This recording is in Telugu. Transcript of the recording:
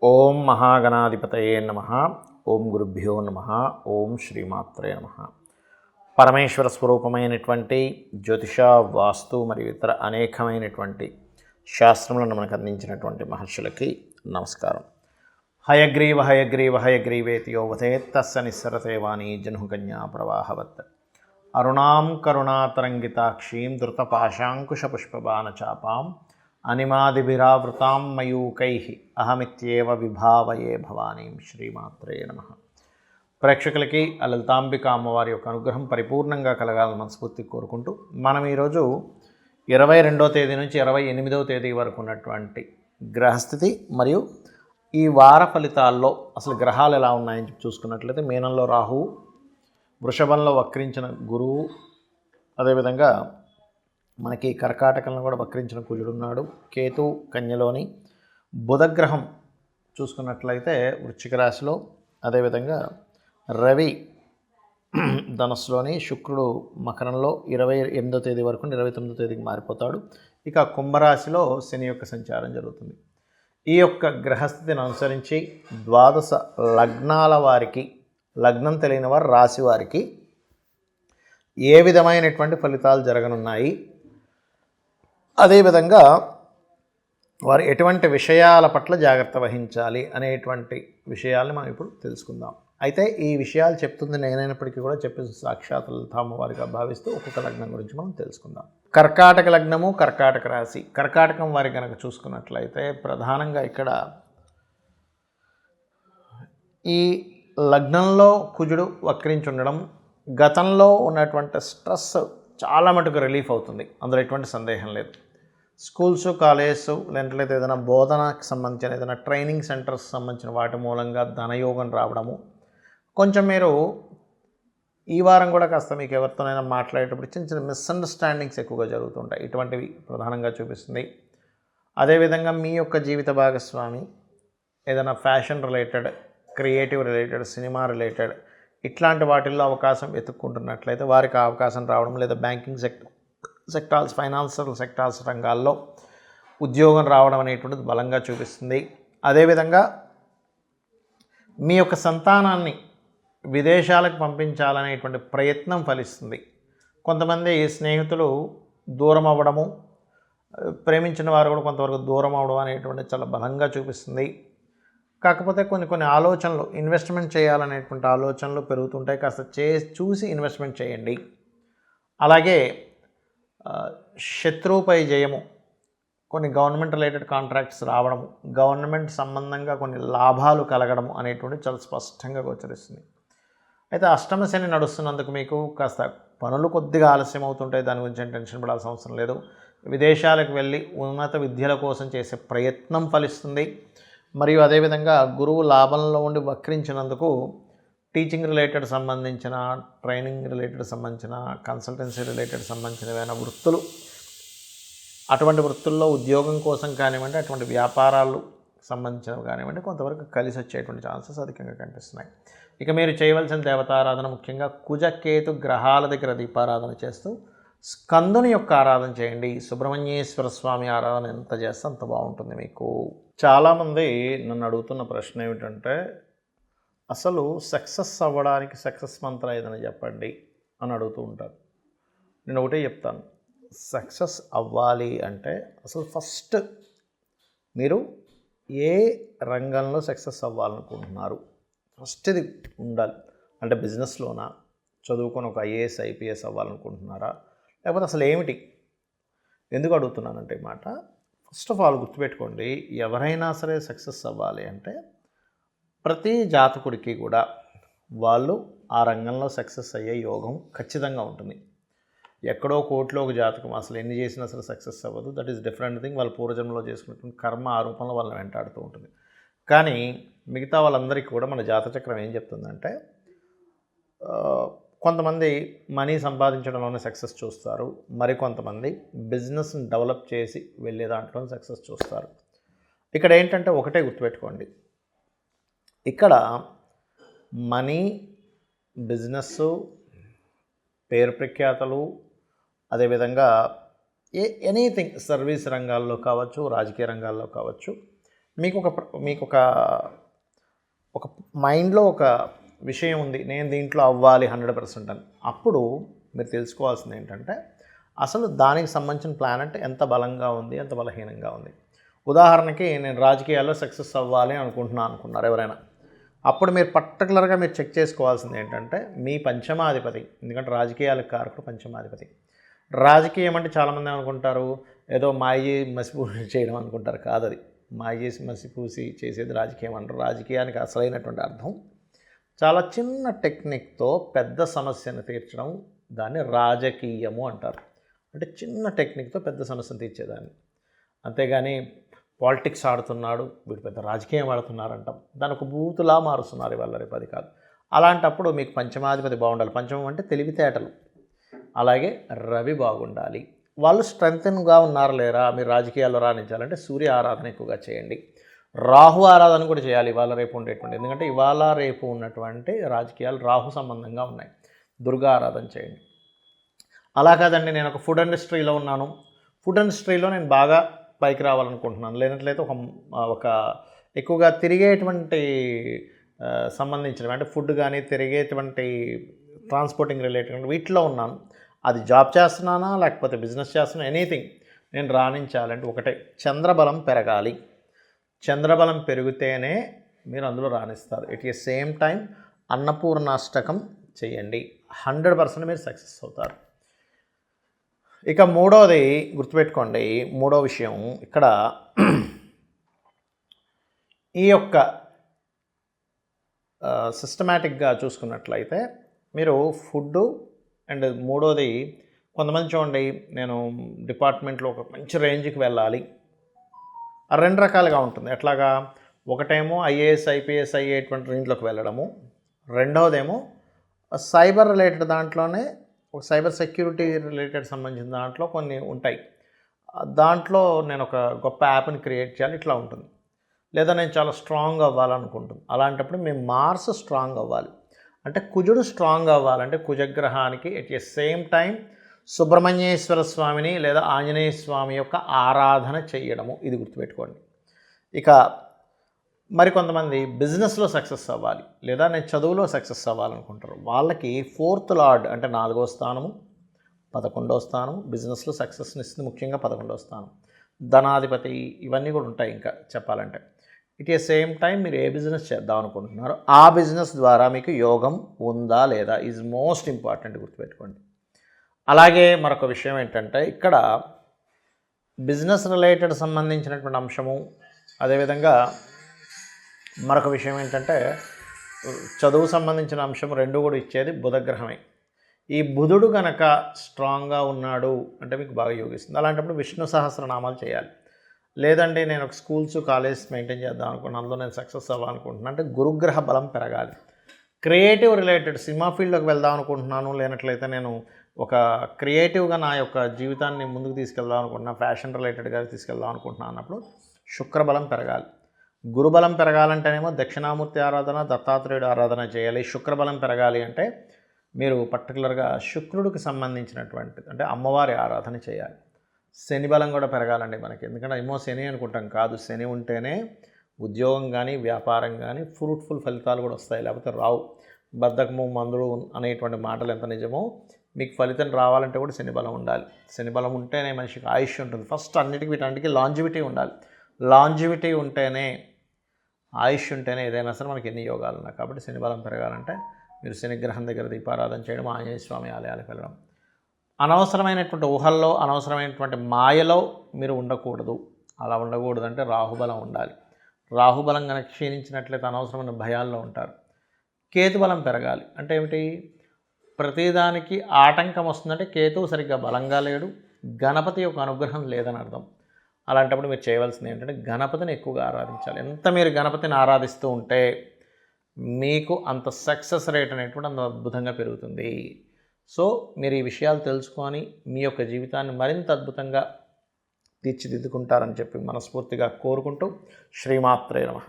ఓం మహాగణాధిపతయే నమః. ఓం గురుభ్యో నమః. ఓం శ్రీమాత్రే నమః. పరమేశ్వర స్వరూపమైనటువంటి జ్యోతిష, వాస్తు మరియు ఇతర అనేకమైనటువంటి శాస్త్రములను మనకు అందించినటువంటి మహర్షులకి నమస్కారం. హయగ్రీవ హయగ్రీవ హయగ్రీవేతి యో వదేత్ తస్య నిస్సరతే వాణి జహ్నుకన్యా ప్రవాహవత్. అరుణాం కరుణాతరంగితాక్షీం ధృతపాశాంకుశపుష్పబాణచాపాం అనిమాదిభిరావృతాం మయూకైః అహమిత్యేవ విభావయే భవానీం. శ్రీమాత్రే నమః. ప్రేక్షకులకి ఆ లలితాంబిక అమ్మవారి యొక్క అనుగ్రహం పరిపూర్ణంగా కలగాలని మనస్ఫూర్తి కోరుకుంటూ మనం ఈరోజు 22వ తేదీ నుంచి 28వ తేదీ వరకు ఉన్నటువంటి గ్రహస్థితి మరియు ఈ వార ఫలితాల్లో అసలు గ్రహాలు ఎలా ఉన్నాయని చూసుకున్నట్లయితే మీనంలో రాహువు, వృషభంలో వక్రించిన గురువు, అదేవిధంగా మనకి కర్కాటకంలో కూడా వక్రించిన కుజుడున్నాడు. కేతు కన్యలోని, బుధగ్రహం చూసుకున్నట్లయితే వృశ్చిక రాశిలో, అదేవిధంగా రవి ధనస్సులోని, శుక్రుడు మకరంలో 28వ తేదీ వరకు 29వ తేదీకి మారిపోతాడు. ఇక కుంభరాశిలో శని యొక్క సంచారం జరుగుతుంది. ఈ యొక్క గ్రహస్థితిని అనుసరించి ద్వాదశ లగ్నాల వారికి, లగ్నం తెలియని వారు రాశి వారికి ఏ విధమైనటువంటి ఫలితాలు జరగనున్నాయి, అదేవిధంగా వారు ఎటువంటి విషయాల పట్ల జాగ్రత్త వహించాలి అనేటువంటి విషయాల్ని మనం ఇప్పుడు తెలుసుకుందాం. అయితే ఈ విషయాలు చెప్తుంది నేనైనప్పటికీ కూడా చెప్పే సాక్షాత్ లలితామ్మవారిగా భావిస్తూ ఒక్కొక్క లగ్నం గురించి మనం తెలుసుకుందాం. కర్కాటక లగ్నము, కర్కాటక రాశి. కర్కాటకం వారి కనుక చూసుకున్నట్లయితే ప్రధానంగా ఇక్కడ ఈ లగ్నంలో కుజుడు వక్రించి ఉండడం గతంలో ఉన్నటువంటి స్ట్రెస్ చాలా మటుకు రిలీఫ్ అవుతుంది, అందులో ఎటువంటి సందేహం లేదు. స్కూల్స్, కాలేజెస్, లేదంటే ఏదైనా బోధనకు సంబంధించిన ఏదైనా ట్రైనింగ్ సెంటర్స్ సంబంధించిన వాటి మూలంగా ధనయోగం రావడము, కొంచెం మీరు ఈ వారం కూడా కాస్త మీకు ఎవరితోనైనా మాట్లాడేటప్పుడు చిన్న చిన్న మిస్అండర్స్టాండింగ్స్ ఎక్కువగా జరుగుతుంటాయి, ఇటువంటివి ప్రధానంగా చూపిస్తుంది. అదేవిధంగా మీ యొక్క జీవిత భాగస్వామి ఏదైనా fashion related, creative related, cinema related ఇట్లాంటి వాటిల్లో అవకాశం వెతుక్కుంటున్నట్లయితే వారికి అవకాశం రావడం, లేదా బ్యాంకింగ్ సెక్టార్స్, ఫైనాన్షియల్ సెక్టార్స్ రంగాల్లో ఉద్యోగం రావడం అనేటువంటిది బలంగా చూపిస్తుంది. అదేవిధంగా మీ యొక్క సంతానాన్ని విదేశాలకు పంపించాలనేటువంటి ప్రయత్నం ఫలిస్తుంది. కొంతమంది స్నేహితులు దూరం అవ్వడము, ప్రేమించిన వారు కూడా కొంతవరకు దూరం అవ్వడం అనేటువంటి చాలా బలంగా చూపిస్తుంది. కాకపోతే కొన్ని ఆలోచనలు, ఇన్వెస్ట్మెంట్ చేయాలనేటువంటి ఆలోచనలు పెరుగుతుంటాయి. కాస్త చూసి ఇన్వెస్ట్మెంట్ చేయండి. అలాగే శత్రువుపై జయము, కొన్ని గవర్నమెంట్ రిలేటెడ్ కాంట్రాక్ట్స్ రావడము, గవర్నమెంట్ సంబంధంగా కొన్ని లాభాలు కలగడము అనేటువంటిది చాలా స్పష్టంగా గోచరిస్తుంది. అయితే అష్టమ శని నడుస్తున్నందుకు మీకు కాస్త పనులు కొద్దిగా ఆలస్యం అవుతుంటాయి, దాని గురించి టెన్షన్ పడాల్సిన అవసరం లేదు. విదేశాలకు వెళ్ళి ఉన్నత విద్యల కోసం చేసే ప్రయత్నం ఫలిస్తుంది. మరియు అదేవిధంగా గురువు లాభంలో ఉండి వక్రించినందుకు టీచింగ్ రిలేటెడ్ సంబంధించిన, ట్రైనింగ్ రిలేటెడ్ సంబంధించిన, కన్సల్టెన్సీ రిలేటెడ్ సంబంధించిన ఏమైనా వృత్తులు, అటువంటి వృత్తుల్లో ఉద్యోగం కోసం కానివ్వండి, అటువంటి వ్యాపారాలు సంబంధించినవి కానివ్వండి, కొంతవరకు కలిసి వచ్చేటువంటి ఛాన్సెస్ అధికంగా కనిపిస్తున్నాయి. ఇక మీరు చేయవలసిన దేవతారాధన ముఖ్యంగా కుజకేతు గ్రహాల దగ్గర దీపారాధన చేస్తూ స్కందుని యొక్క ఆరాధన చేయండి. సుబ్రహ్మణ్యేశ్వర స్వామి ఆరాధన ఎంత చేస్తే అంత బాగుంటుంది మీకు. చాలామంది నన్ను అడుగుతున్న ప్రశ్న ఏమిటంటే, అసలు సక్సెస్ అవ్వడానికి సక్సెస్ మంత్రం ఏదైనా చెప్పండి అని అడుగుతూ ఉంటారు. నేను ఒకటే చెప్తాను, సక్సెస్ అవ్వాలి అంటే అసలు ఫస్ట్ మీరు ఏ రంగంలో సక్సెస్ అవ్వాలనుకుంటున్నారు, ఫస్ట్ ఇది ఉండాలి. అంటే బిజినెస్లోనా, చదువుకొని ఒక ఐఏఎస్ ఐపీఎస్ అవ్వాలనుకుంటున్నారా, లేకపోతే అసలు ఏమిటి? ఎందుకు అడుగుతున్నానంటే ఈ మాట, ఫస్ట్ ఆఫ్ ఆల్ గుర్తుపెట్టుకోండి, ఎవరైనా సరే సక్సెస్ అవ్వాలి అంటే ప్రతి జాతకుడికి కూడా వాళ్ళు ఆ రంగంలో సక్సెస్ అయ్యే యోగం ఖచ్చితంగా ఉంటుంది. ఎక్కడో కోర్టులో ఒక జాతకం అసలు ఎన్ని చేసినా అసలు సక్సెస్ అవ్వదు, దట్ ఈస్ డిఫరెంట్ థింగ్. వాళ్ళ పూర్వజన్మలో చేసుకున్నటువంటి కర్మ ఆరూపంలో వాళ్ళని వెంటాడుతూ ఉంటుంది. కానీ మిగతా వాళ్ళందరికీ కూడా మన జాతచక్రం ఏం చెప్తుందంటే, కొంతమంది మనీ సంపాదించడంలోనే సక్సెస్ చూస్తారు, మరికొంతమంది బిజినెస్ని డెవలప్ చేసి వెళ్ళే దాంట్లో సక్సెస్ చూస్తారు. ఇక్కడ ఏంటంటే ఒకటే గుర్తుపెట్టుకోండి, ఇక్కడ మనీ, బిజినెస్సు, పేరు ప్రఖ్యాతలు, అదేవిధంగా ఎనీథింగ్, సర్వీస్ రంగాల్లో కావచ్చు, రాజకీయ రంగాల్లో కావచ్చు, మీకు ఒక మైండ్లో ఒక విషయం ఉంది, నేను దీంట్లో అవ్వాలి 100% అని. అప్పుడు మీరు తెలుసుకోవాల్సింది ఏంటంటే అసలు దానికి సంబంధించిన ప్లాన్ అంటే ఎంత బలంగా ఉంది, ఎంత బలహీనంగా ఉంది. ఉదాహరణకి నేను రాజకీయాల్లో సక్సెస్ అవ్వాలి అనుకున్నారు ఎవరైనా. అప్పుడు మీరు పర్టికులర్గా మీరు చెక్ చేసుకోవాల్సింది ఏంటంటే మీ పంచమాధిపతి, ఎందుకంటే రాజకీయాలకు కారకుడు పంచమాధిపతి. రాజకీయం అంటే చాలామంది అనుకుంటారు ఏదో మాయ మసిపూసి చేయడం అనుకుంటారు. కాదు, అది మాయ చేసి మసిపూసి చేసేది రాజకీయం అంటారు. రాజకీయానికి అసలైనటువంటి అర్థం చాలా చిన్న టెక్నిక్తో పెద్ద సమస్యను తీర్చడం, దాన్ని రాజకీయము అంటారు. అంటే చిన్న టెక్నిక్తో పెద్ద సమస్యను తీర్చేదాన్ని. అంతేగాని పాలిటిక్స్ ఆడుతున్నాడు, వీడు పెద్ద రాజకీయం ఆడుతున్నారు అంటాం. దాని ఒక బూతులా మారుస్తున్నారు ఇవాళ రేపు. అది కాదు. అలాంటప్పుడు మీకు పంచమాధిపతి బాగుండాలి. పంచమం అంటే తెలివితేటలు. అలాగే రవి బాగుండాలి. వాళ్ళు స్ట్రెంగ్త్గా ఉన్నారా లేరా, మీరు రాజకీయాల్లో రాణించాలంటే సూర్య ఆరాధన ఎక్కువగా చేయండి. రాహు ఆరాధన కూడా చేయాలి ఇవాళ రేపు ఉండేటువంటి, ఎందుకంటే ఇవాళ రేపు ఉన్నటువంటి రాజకీయాలు రాహు సంబంధంగా ఉన్నాయి. దుర్గా ఆరాధన చేయండి. అలా కాదండి, నేను ఒక ఫుడ్ ఇండస్ట్రీలో ఉన్నాను, ఫుడ్ ఇండస్ట్రీలో నేను బాగా పైకి రావాలనుకుంటున్నాను, లేనట్లయితే ఒక ఎక్కువగా తిరిగేటువంటి సంబంధించినవి అంటే ఫుడ్ కానీ తిరిగేటువంటి ట్రాన్స్పోర్టింగ్ రిలేటెడ్ వీటిలో ఉన్నాను, అది జాబ్ చేస్తున్నానా లేకపోతే బిజినెస్ చేస్తున్నా, ఎనీథింగ్ నేను రాణించాలంటే ఒకటే చంద్రబలం పెరగాలి. చంద్రబలం పెరిగితేనే మీరు అందులో రాణిస్తారు. At the same time Annapurna Ashtakam చేయండి, 100% మీరు సక్సెస్ అవుతారు. ఇక మూడవది గుర్తుపెట్టుకోండి, మూడో విషయం ఇక్కడ ఈ యొక్క సిస్టమేటిక్గా చూసుకున్నట్లయితే మీరు ఫుడ్డు అండ్ మూడోది కొంతమంది చూడండి, నేను డిపార్ట్మెంట్లో ఒక మంచి రేంజ్కి వెళ్ళాలి, ఆ రెండు రకాలుగా ఉంటుంది. ఎట్లాగా, ఒకటేమో ఐఏఎస్ ఐపీఎస్ అయ్యేటువంటి రేంజ్లోకి వెళ్ళడము, రెండవదేమో సైబర్ రిలేటెడ్ దాంట్లోనే ఒక సైబర్ సెక్యూరిటీ రిలేటెడ్ సంబంధించిన దాంట్లో కొన్ని ఉంటాయి. దాంట్లో నేను ఒక గొప్ప యాప్ని క్రియేట్ చేయాలి, ఇట్లా ఉంటుంది. లేదా నేను చాలా స్ట్రాంగ్ అవ్వాలనుకుంటుంది. అలాంటప్పుడు మేము మార్స్ స్ట్రాంగ్ అవ్వాలి, అంటే కుజుడు స్ట్రాంగ్ అవ్వాలంటే కుజగ్రహానికి at the same time Subrahmanyeswara స్వామిని లేదా ఆంజనేయ స్వామి యొక్క ఆరాధన చేయడము, ఇది గుర్తుపెట్టుకోండి. ఇక మరికొంతమంది బిజినెస్లో సక్సెస్ అవ్వాలి లేదా నేను చదువులో సక్సెస్ అవ్వాలనుకుంటారు. వాళ్ళకి 4th లార్డ్ అంటే 4వ స్థానము 11వ స్థానం బిజినెస్లో సక్సెస్ని ఇస్తుంది, ముఖ్యంగా 11వ స్థానం ధనాధిపతి, ఇవన్నీ కూడా ఉంటాయి. ఇంకా చెప్పాలంటే ఇట్ ఏ సేమ్ టైం మీరు ఏ బిజినెస్ చేద్దాం అనుకుంటున్నారో ఆ బిజినెస్ ద్వారా మీకు యోగం ఉందా లేదా ఈజ్ మోస్ట్ ఇంపార్టెంట్, గుర్తుపెట్టుకోండి. అలాగే మరొక విషయం ఏంటంటే ఇక్కడ బిజినెస్ రిలేటెడ్ సంబంధించినటువంటి అంశము, అదేవిధంగా మరొక విషయం ఏంటంటే చదువు సంబంధించిన అంశం రెండు కూడా ఇచ్చేది బుధగ్రహమే. ఈ బుధుడు కనుక స్ట్రాంగ్గా ఉన్నాడు అంటే మీకు బాగా యోగిస్తుంది. అలాంటప్పుడు విష్ణు సహస్రనామాలు చేయాలి. లేదండి నేను ఒక స్కూల్స్ కాలేజ్ మెయింటైన్ చేద్దాం అనుకున్నాను, అందులో నేను సక్సెస్ అవ్వాలనుకుంటున్నాను అంటే గురుగ్రహ బలం పెరగాలి. క్రియేటివ్ రిలేటెడ్ సినిమా ఫీల్డ్లోకి వెళ్దాం అనుకుంటున్నాను, లేనట్లయితే నేను ఒక క్రియేటివ్గా నా యొక్క జీవితాన్ని ముందుకు తీసుకెళ్దాం అనుకుంటున్నాను, ఫ్యాషన్ రిలేటెడ్గా తీసుకెళ్దాం అనుకుంటున్నాను అన్నప్పుడు శుక్రబలం పెరగాలి. గురుబలం పెరగాలంటేనేమో దక్షిణామూర్తి ఆరాధన, దత్తాత్రేయుడు ఆరాధన చేయాలి. శుక్రబలం పెరగాలి అంటే మీరు పర్టికులర్గా శుక్రుడికి సంబంధించినటువంటి అంటే అమ్మవారి ఆరాధన చేయాలి. శని బలం కూడా పెరగాలండి మనకి, ఎందుకంటే ఏమో శని అనుకుంటాం, కాదు, శని ఉంటేనే ఉద్యోగం కానీ వ్యాపారం కానీ ఫ్రూట్ఫుల్ ఫలితాలు కూడా వస్తాయి, లేకపోతే రావు. బద్ధకము మందులు అనేటువంటి మాటలు ఎంత నిజమో మీకు ఫలితం రావాలంటే కూడా శని బలం ఉండాలి. శని బలం ఉంటేనే మనిషికి ఆయుష్ ఉంటుంది. ఫస్ట్ అన్నిటికీ వీటన్నిటికీ లాంజివిటీ ఉండాలి. లాంజివిటీ ఉంటేనే, ఆయుష్ ఉంటేనే ఏదైనా సరే మనకి ఎన్ని యోగాలు ఉన్నాయి. కాబట్టి శని బలం పెరగాలంటే మీరు శనిగ్రహం దగ్గర దీపారాధన చేయడం, ఆంజనేయ స్వామి ఆలయాలకు వెళ్ళడం. అనవసరమైనటువంటి ఊహల్లో, అనవసరమైనటువంటి మాయలో మీరు ఉండకూడదు. అలా ఉండకూడదు అంటే రాహుబలం ఉండాలి. రాహుబలం కనుక క్షీణించినట్లయితే అనవసరమైన భయాల్లో ఉంటారు. కేతుబలం పెరగాలి అంటే ఏమిటి, ప్రతిదానికి ఆటంకం వస్తుందంటే కేతువు సరిగ్గా బలంగా లేడు, గణపతి యొక్క అనుగ్రహం లేదని అర్థం. అలాంటప్పుడు మీరు చేయవలసింది ఏంటంటే గణపతిని ఎక్కువగా ఆరాధించాలి. ఎంత మీరు గణపతిని ఆరాధిస్తూ ఉంటే మీకు అంత సక్సెస్ రేట్ అనేటువంటి అంత అద్భుతంగా పెరుగుతుంది. సో మీరు ఈ విషయాలు తెలుసుకొని మీ యొక్క జీవితాన్ని మరింత అద్భుతంగా తీర్చిదిద్దుకుంటారని చెప్పి మనస్ఫూర్తిగా కోరుకుంటూ శ్రీమాత్రే నమః.